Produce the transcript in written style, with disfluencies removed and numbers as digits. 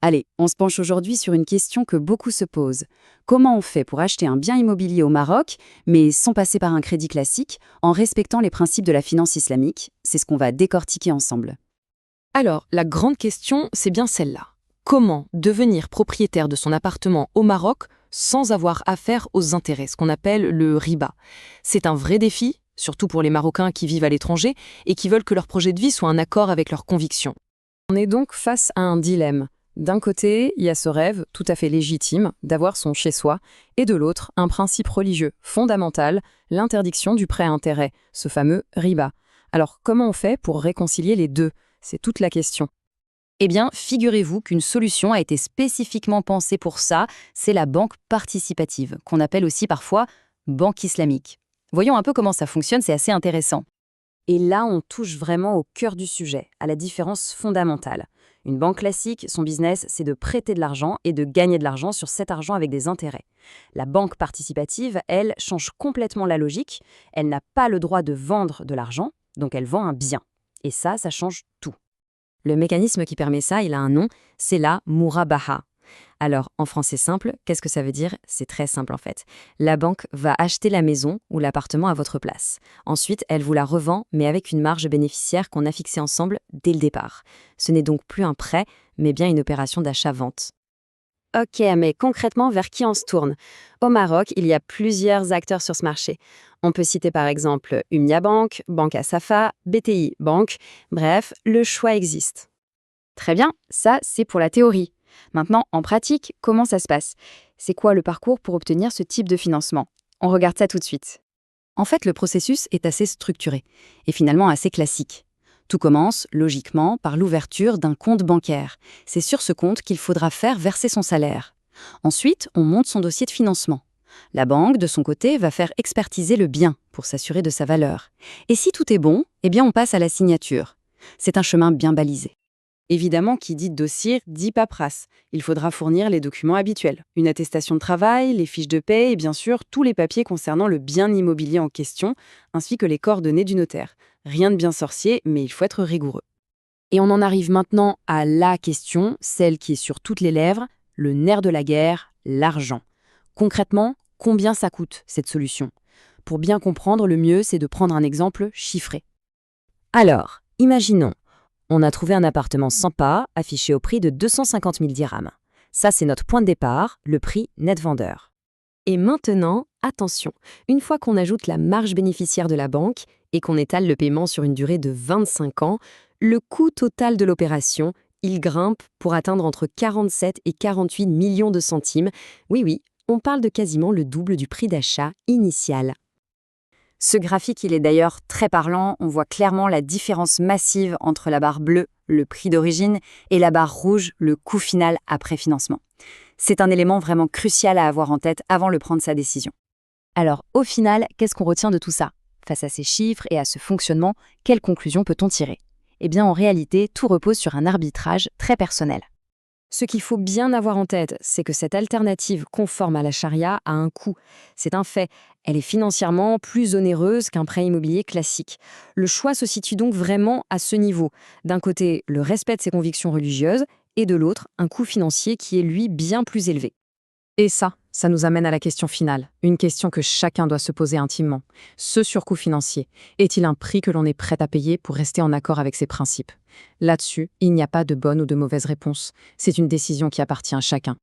Allez, on se penche aujourd'hui sur une question que beaucoup se posent. Comment on fait pour acheter un bien immobilier au Maroc, mais sans passer par un crédit classique, en respectant les principes de la finance islamique? C'est ce qu'on va décortiquer ensemble. Alors, la grande question, c'est bien celle-là. Comment devenir propriétaire de son appartement au Maroc sans avoir affaire aux intérêts, ce qu'on appelle le riba? C'est un vrai défi, surtout pour les Marocains qui vivent à l'étranger et qui veulent que leur projet de vie soit en accord avec leurs convictions. On est donc face à un dilemme. D'un côté, il y a ce rêve tout à fait légitime d'avoir son chez-soi, et de l'autre, un principe religieux fondamental, l'interdiction du prêt à intérêt, ce fameux riba. Alors, comment on fait pour réconcilier les deux? C'est toute la question. Eh bien, figurez-vous qu'une solution a été spécifiquement pensée pour ça, c'est la banque participative, qu'on appelle aussi parfois banque islamique. Voyons un peu comment ça fonctionne, c'est assez intéressant. Et là, on touche vraiment au cœur du sujet, à la différence fondamentale. Une banque classique, son business, c'est de prêter de l'argent et de gagner de l'argent sur cet argent avec des intérêts. La banque participative, elle, change complètement la logique. Elle n'a pas le droit de vendre de l'argent, donc elle vend un bien. Et ça change tout. Le mécanisme qui permet ça, il a un nom, c'est la murabaha. Alors, en français simple, qu'est-ce que ça veut dire? C'est très simple en fait. La banque va acheter la maison ou l'appartement à votre place. Ensuite, elle vous la revend, mais avec une marge bénéficiaire qu'on a fixée ensemble dès le départ. Ce n'est donc plus un prêt, mais bien une opération d'achat-vente. Ok, mais concrètement, vers qui on se tourne? Au Maroc, il y a plusieurs acteurs sur ce marché. On peut citer par exemple Umnia Bank, Banca Safa, BTI Bank. Bref, le choix existe. Très bien, ça c'est pour la théorie. Maintenant, en pratique, comment ça se passe? C'est quoi le parcours pour obtenir ce type de financement? On regarde ça tout de suite. En fait, le processus est assez structuré et finalement assez classique. Tout commence, logiquement, par l'ouverture d'un compte bancaire. C'est sur ce compte qu'il faudra faire verser son salaire. Ensuite, on monte son dossier de financement. La banque, de son côté, va faire expertiser le bien pour s'assurer de sa valeur. Et si tout est bon, eh bien on passe à la signature. C'est un chemin bien balisé. Évidemment, qui dit dossier dit paperasse. Il faudra fournir les documents habituels. Une attestation de travail, les fiches de paie et bien sûr tous les papiers concernant le bien immobilier en question, ainsi que les coordonnées du notaire. Rien de bien sorcier, mais il faut être rigoureux. Et on en arrive maintenant à la question, celle qui est sur toutes les lèvres, le nerf de la guerre, l'argent. Concrètement, combien ça coûte, cette solution? Pour bien comprendre, le mieux, c'est de prendre un exemple chiffré. Alors, imaginons, on a trouvé un appartement sans pas, affiché au prix de 250 000 dirhams. Ça, c'est notre point de départ, le prix net vendeur. Et maintenant, attention, une fois qu'on ajoute la marge bénéficiaire de la banque et qu'on étale le paiement sur une durée de 25 ans, le coût total de l'opération, il grimpe pour atteindre entre 47 et 48 millions de centimes. Oui, on parle de quasiment le double du prix d'achat initial. Ce graphique, il est d'ailleurs très parlant. On voit clairement la différence massive entre la barre bleue, le prix d'origine, et la barre rouge, le coût final après financement. C'est un élément vraiment crucial à avoir en tête avant de prendre sa décision. Alors, au final, qu'est-ce qu'on retient de tout ça? Face à ces chiffres et à ce fonctionnement, quelle conclusion peut-on tirer? Eh bien, en réalité, tout repose sur un arbitrage très personnel. Ce qu'il faut bien avoir en tête, c'est que cette alternative conforme à la charia a un coût. C'est un fait. Elle est financièrement plus onéreuse qu'un prêt immobilier classique. Le choix se situe donc vraiment à ce niveau. D'un côté, le respect de ses convictions religieuses, et de l'autre, un coût financier qui est lui bien plus élevé. Et ça nous amène à la question finale, une question que chacun doit se poser intimement. Ce surcoût financier, est-il un prix que l'on est prêt à payer pour rester en accord avec ses principes? Là-dessus, il n'y a pas de bonne ou de mauvaise réponse. C'est une décision qui appartient à chacun.